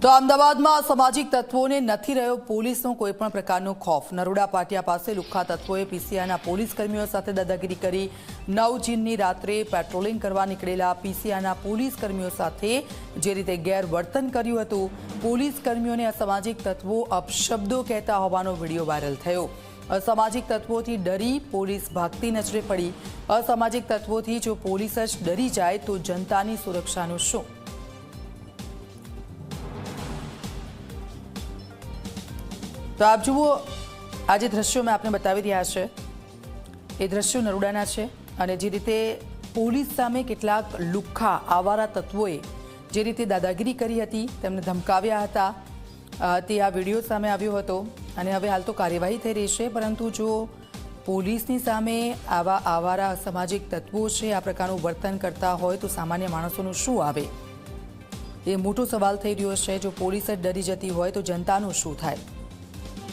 તો અમદાવાદમાં અસામાજિક તત્વોને નથી રહ્યો પોલીસનો કોઈપણ પ્રકારનો ખોફ। નરોડા પાટિયા પાસે લુખ્ખા તત્વોએ પીસીઆઈના પોલીસ કર્મીઓ સાથે દાદાગીરી કરી। 9 જૂનની રાત્રે પેટ્રોલિંગ કરવા નીકળેલા પીસીઆઈના પોલીસ કર્મીઓ સાથે જે રીતે ગેરવર્તન કર્યું હતું, પોલીસ કર્મીઓને અસામાજિક તત્વો અપશબ્દો કહેતા હોવાનો વિડીયો વાયરલ થયો। અસામાજિક તત્વોથી ડરી પોલીસ ભાગતી નજરે પડી। અસામાજિક તત્વોથી જો પોલીસ જ ડરી જાય તો જનતાની સુરક્ષાનું શું? તો આપ જુઓ, આ જે દ્રશ્યો મેં આપને બતાવી રહ્યા છે એ દ્રશ્યો નરોડાના છે અને જે રીતે પોલીસ સામે કેટલાક લુખ્ખા આવારા તત્વોએ જે રીતે દાદાગીરી કરી હતી, તેમને ધમકાવ્યા હતા, તે આ વિડીયો સામે આવ્યો હતો અને હવે હાલ તો કાર્યવાહી થઈ રહી છે। પરંતુ જો પોલીસની સામે આવા આવારા અસામાજિક તત્વો છે આ પ્રકારનું વર્તન કરતા હોય તો સામાન્ય માણસોનું શું આવે, એ મોટો સવાલ થઈ રહ્યો છે। જો પોલીસ જ ડરી જતી હોય તો જનતાનું શું થાય?